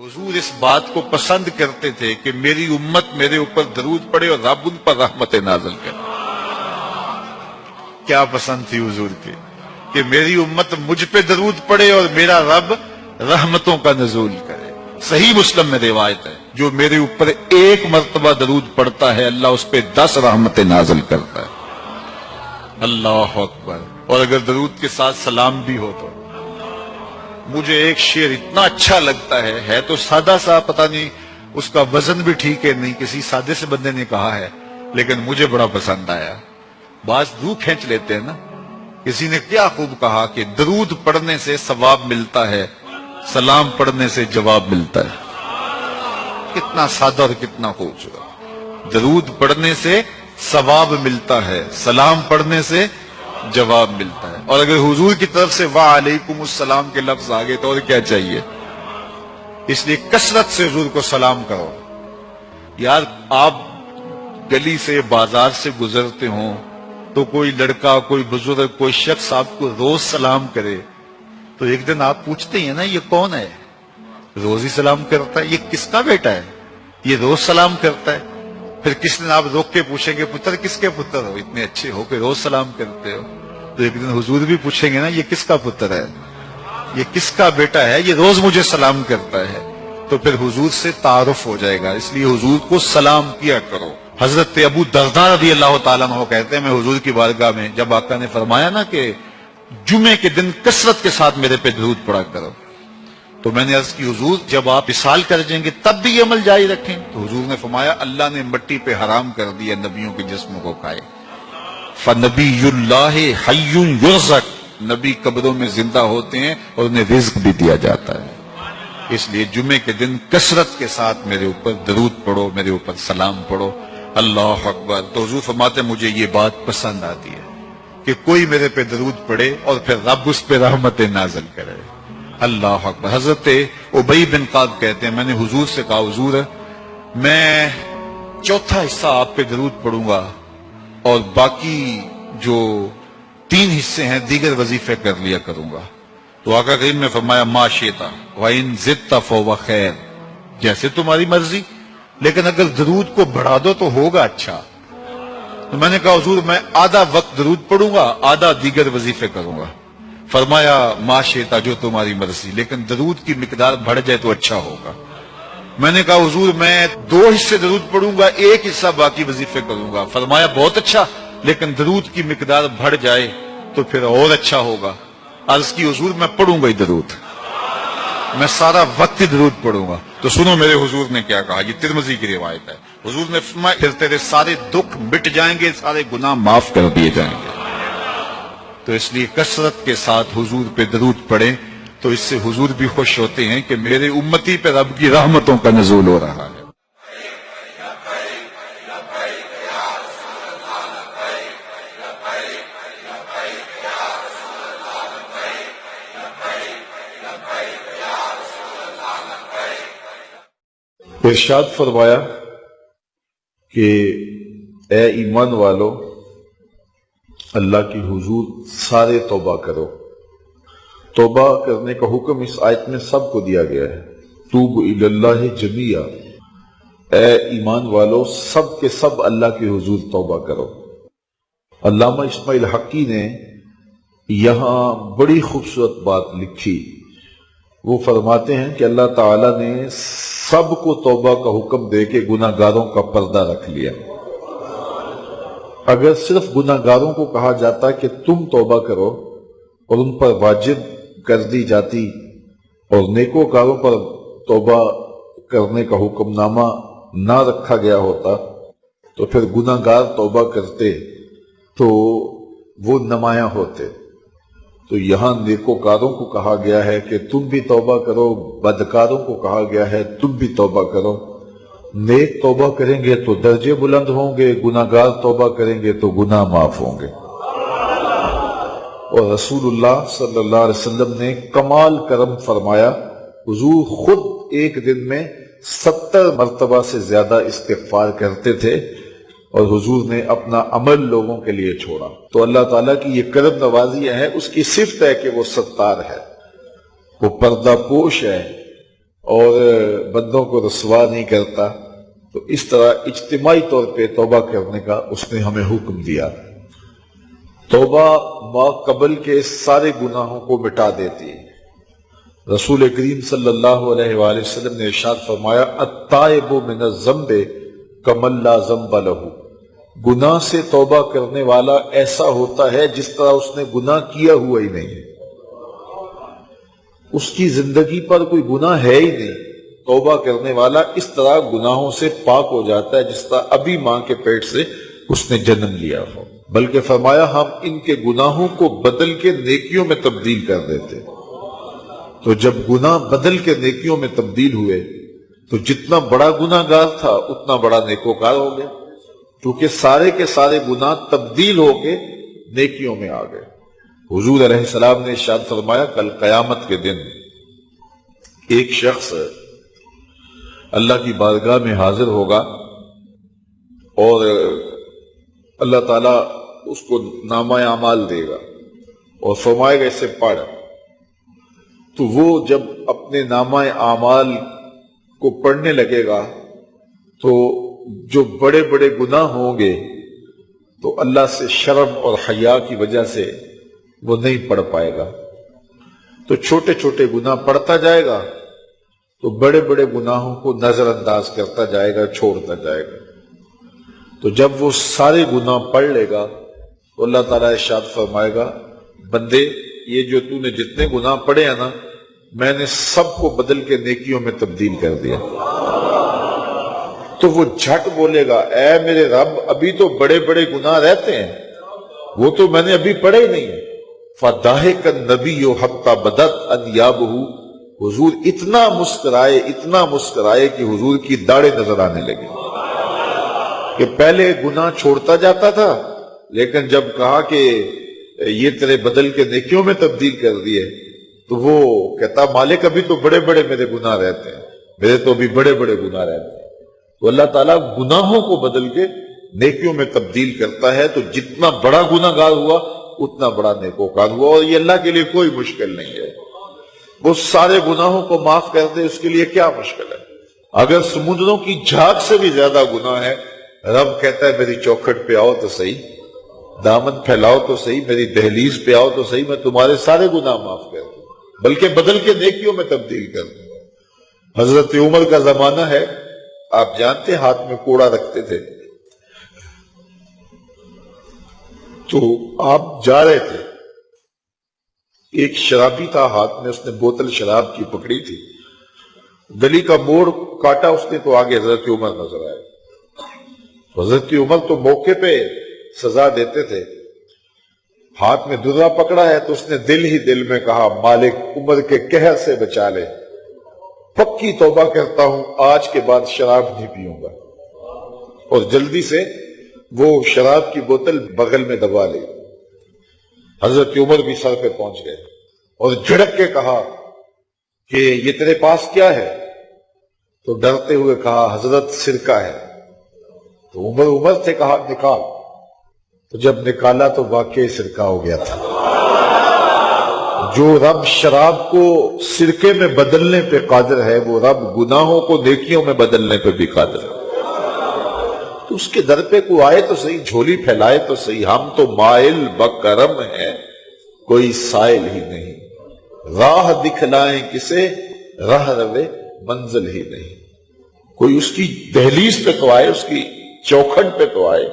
حضور اس بات کو پسند کرتے تھے کہ میری امت میرے اوپر درود پڑے اور رب ان پر رحمت نازل کرے۔ کیا پسند تھی حضور کی کہ میری امت مجھ پہ درود پڑے اور میرا رب رحمتوں کا نزول کرے۔ صحیح مسلم میں روایت ہے، جو میرے اوپر ایک مرتبہ درود پڑتا ہے اللہ اس پہ 10 رحمتیں نازل کرتا ہے۔ اللہ اکبر۔ اور اگر درود کے ساتھ سلام بھی ہو تو مجھے ایک شعر اتنا اچھا لگتا ہے تو سادہ سا، پتہ نہیں اس کا وزن بھی ٹھیک ہے نہیں، کسی سادے سے بندے نے کہا ہے لیکن مجھے بڑا پسند آیا۔ بعض روح کھینچ لیتے ہیں نا۔ کسی نے کیا خوب کہا کہ درود پڑھنے سے ثواب ملتا ہے، سلام پڑھنے سے جواب ملتا ہے۔ کتنا سادہ اور کتنا خوبصورت۔ درود پڑھنے سے ثواب ملتا ہے، سلام پڑھنے سے جواب ملتا ہے۔ اور اگر حضور کی طرف سے وعلیکم السلام کے لفظ آگے تو اور کیا چاہیے؟ اس لیے کثرت سے حضور کو سلام کرو۔ یار آپ گلی سے بازار سے گزرتے ہوں تو کوئی لڑکا، کوئی بزرگ، کوئی شخص آپ کو روز سلام کرے تو ایک دن آپ پوچھتے ہیں نا یہ کون ہے؟ روز ہی سلام کرتا ہے، یہ کس کا بیٹا ہے؟ یہ روز سلام کرتا ہے۔ پھر کس دن آپ روک کے پوچھیں گے پتر کس کے پتر ہو؟ اتنے اچھے ہو کہ روز سلام کرتے ہو۔ تو ایک دن حضور بھی پوچھیں گے نا یہ کس کا پتر ہے، یہ کس کا بیٹا ہے، یہ روز مجھے سلام کرتا ہے۔ تو پھر حضور سے تعارف ہو جائے گا۔ اس لیے حضور کو سلام کیا کرو۔ حضرت ابو درداء رضی اللہ تعالیٰ عنہ کہتے ہیں میں حضور کی بارگاہ میں جب آقا نے فرمایا نا کہ جمعے کے دن کثرت کے ساتھ میرے پہ درود پڑا کرو، تو میں نے عرض کی حضور جب آپ وصال کر جائیں گے تب بھی یہ عمل جاری رکھیں؟ تو حضور نے فرمایا اللہ نے مٹی پہ حرام کر دیا نبیوں کے جسم کو کھائے۔ فنبی اللہ حی یرزق، نبی قبروں میں زندہ ہوتے ہیں اور انہیں رزق بھی دیا جاتا ہے۔ اس لیے جمعے کے دن کثرت کے ساتھ میرے اوپر درود پڑھو، میرے اوپر سلام پڑھو۔ اللہ اکبر۔ تو حضور فرماتے مجھے یہ بات پسند آتی ہے کہ کوئی میرے پہ درود پڑھے اور پھر رب اس پہ رحمت نازل کرے۔ اللہ اکبر۔ حضرت ابی بن قعب کہتے ہیں میں نے حضور سے کہا حضور میں چوتھا حصہ آپ پہ درود پڑھوں گا اور باقی جو 3 حصے ہیں دیگر وظیفے کر لیا کروں گا۔ تو آقا کریم نے فرمایا ما شئت وَإِن زِدْتَ فَهُوَ خَيْرٌ، جیسے تمہاری مرضی، لیکن اگر درود کو بڑھا دو تو ہوگا اچھا۔ تو میں نے کہا حضور میں آدھا وقت درود پڑھوں گا، آدھا دیگر وظیفے کروں گا۔ فرمایا ما شئت، جو تمہاری مرضی، لیکن درود کی مقدار بڑھ جائے تو اچھا ہوگا۔ میں نے کہا حضور میں 2 حصے درود پڑھوں گا، 1 حصہ باقی وظیفے کروں گا۔ فرمایا بہت اچھا، لیکن درود کی مقدار بڑھ جائے تو پھر اور اچھا ہوگا۔ عرض کی حضور میں پڑھوں گا ہی درود، میں سارا وقت ہی درود پڑھوں گا۔ تو سنو میرے حضور نے کیا کہا، یہ ترمذی کی روایت ہے۔ حضور نے فرمایا پھر تیرے سارے دکھ مٹ جائیں گے، سارے گناہ معاف کر دیے جائیں گے۔ تو اس لیے کثرت کے ساتھ حضور پہ درود پڑھیں تو اس سے حضور بھی خوش ہوتے ہیں کہ میرے امتی پہ رب کی رحمتوں کا نزول ہو رہا ہے۔ ارشاد فرمایا کہ اے ایمان والو اللہ کی حضور سارے توبہ کرو۔ توبہ کرنے کا حکم اس آیت میں سب کو دیا گیا ہے۔ توبوا الی اللہ جمیعا، اے ایمان والو سب کے سب اللہ کی حضور توبہ کرو۔ علامہ اسماعیل حقی نے یہاں بڑی خوبصورت بات لکھی۔ وہ فرماتے ہیں کہ اللہ تعالیٰ نے سب کو توبہ کا حکم دے کے گناہ گاروں کا پردہ رکھ لیا۔ اگر صرف گناہ گاروں کو کہا جاتا کہ تم توبہ کرو اور ان پر واجب کر دی جاتی اور نیکوکاروں پر توبہ کرنے کا حکم نامہ نہ رکھا گیا ہوتا تو پھر گناہ گار توبہ کرتے تو وہ نمایاں ہوتے۔ تو یہاں نیکوکاروں کو کہا گیا ہے کہ تم بھی توبہ کرو، بدکاروں کو کہا گیا ہے تم بھی توبہ کرو۔ نیک توبہ کریں گے تو درجے بلند ہوں گے، گناہ گار توبہ کریں گے تو گناہ معاف ہوں گے۔ اور رسول اللہ صلی اللہ علیہ وسلم نے کمال کرم فرمایا، حضور خود ایک دن میں 70 مرتبہ سے زیادہ استغفار کرتے تھے اور حضور نے اپنا عمل لوگوں کے لیے چھوڑا۔ تو اللہ تعالیٰ کی یہ کرم نوازی ہے، اس کی صفت ہے کہ وہ ستار ہے، وہ پردہ پوش ہے، اور بندوں کو رسوا نہیں کرتا، تو اس طرح اجتماعی طور پہ توبہ کرنے کا اس نے ہمیں حکم دیا۔ توبہ ما قبل کے سارے گناہوں کو مٹا دیتی ہے۔ رسول کریم صلی اللہ علیہ وآلہ وسلم نے ارشاد فرمایا التائب من الذنب کمن لا ذنب لہ، گناہ سے توبہ کرنے والا ایسا ہوتا ہے جس طرح اس نے گناہ کیا ہوا ہی نہیں ہے، اس کی زندگی پر کوئی گناہ ہے ہی نہیں۔ توبہ کرنے والا اس طرح گناہوں سے پاک ہو جاتا ہے جس طرح ابھی ماں کے پیٹ سے اس نے جنم لیا ہو۔ بلکہ فرمایا ہم ان کے گناہوں کو بدل کے نیکیوں میں تبدیل کر دیتے۔ تو جب گناہ بدل کے نیکیوں میں تبدیل ہوئے تو جتنا بڑا گناہ گار تھا اتنا بڑا نیکوکار ہو گیا، کیونکہ سارے کے سارے گناہ تبدیل ہو کے نیکیوں میں آ گئے۔ حضور علیہ السلام نے ارشاد فرمایا کل قیامت کے دن ایک شخص اللہ کی بارگاہ میں حاضر ہوگا اور اللہ تعالیٰ اس کو نامہ اعمال دے گا اور فرمائے گا اسے پڑھ، تو وہ جب اپنے نامہ اعمال کو پڑھنے لگے گا تو جو بڑے بڑے گناہ ہوں گے تو اللہ سے شرم اور حیا کی وجہ سے وہ نہیں پڑھ پائے گا، تو چھوٹے چھوٹے گناہ پڑھتا جائے گا تو بڑے بڑے گناہوں کو نظر انداز کرتا جائے گا، چھوڑتا جائے گا۔ تو جب وہ سارے گناہ پڑھ لے گا تو اللہ تعالیٰ ارشاد فرمائے گا بندے یہ جو تو نے جتنے گناہ پڑھے ہیں نا میں نے سب کو بدل کے نیکیوں میں تبدیل کر دیا۔ تو وہ جھٹ بولے گا اے میرے رب ابھی تو بڑے بڑے گناہ رہتے ہیں، وہ تو میں نے ابھی پڑھے ہی نہیں ہیں۔ فَضَحِكَ النَّبِيُّ حَتَّى بَدَتْ أَنْيَابُهُ، حضور اتنا مسکرائے کہ حضور کی داڑیں نظر آنے لگی، کہ پہلے گناہ چھوڑتا جاتا تھا لیکن جب کہا کہ یہ تیرے بدل کے نیکیوں میں تبدیل کر دیے تو وہ کہتا مالک ابھی تو بڑے بڑے میرے گناہ رہتے ہیں، میرے تو ابھی بڑے بڑے گناہ رہتے ہیں۔ تو اللہ تعالیٰ گناہوں کو بدل کے نیکیوں میں تبدیل کرتا ہے، تو جتنا بڑا گناہ گار ہوا اتنا بڑا نیکوکار ہوا، اور یہ اللہ کے لیے کوئی مشکل نہیں ہے۔ وہ سارے گناہوں کو معاف کر دے، اس کے لیے کیا مشکل ہے؟ اگر سمندروں کی جھاگ سے بھی زیادہ گناہ ہے، رب کہتا ہے میری چوکھٹ پہ آؤ تو صحیح، دامن پھیلاؤ تو صحیح، میری دہلیز پہ آؤ تو صحیح، میں تمہارے سارے گناہ معاف کر دوں، بلکہ بدل کے نیکیوں میں تبدیل کر دوں۔ حضرت عمر کا زمانہ ہے، آپ جانتے ہاتھ میں کوڑا رکھتے تھے، تو آپ جا رہے تھے، ایک شرابی تھا ہاتھ میں، اس نے بوتل شراب کی پکڑی تھی، گلی کا موڑ کاٹا اس نے تو آگے حضرت عمر نظر آئے۔ حضرت عمر تو موقع پہ سزا دیتے تھے، ہاتھ میں درہ پکڑا ہے تو اس نے دل ہی دل میں کہا مالک عمر کے قہر سے بچا لے، پکی توبہ کرتا ہوں آج کے بعد شراب نہیں پیوں گا، اور جلدی سے وہ شراب کی بوتل بغل میں دبا لی۔ حضرت عمر بھی سر پہ پہنچ گئے اور جھڑک کے کہا کہ یہ تیرے پاس کیا ہے؟ تو ڈرتے ہوئے کہا حضرت سرکہ ہے۔ تو عمر سے کہا نکال، تو جب نکالا تو واقعی سرکہ ہو گیا تھا۔ جو رب شراب کو سرکے میں بدلنے پہ قادر ہے وہ رب گناہوں کو نیکیوں میں بدلنے پہ بھی قادر ہے۔ تو اس کے در پہ کوئی آئے تو صحیح، جھولی پھیلائے تو صحیح، ہم تو مائل بکرم ہیں کوئی سائل ہی نہیں، راہ دکھلائیں کسے راہ روے منزل ہی نہیں۔ کوئی اس کی دہلیز پہ تو آئے، اس کی چوکھٹ پہ تو آئے،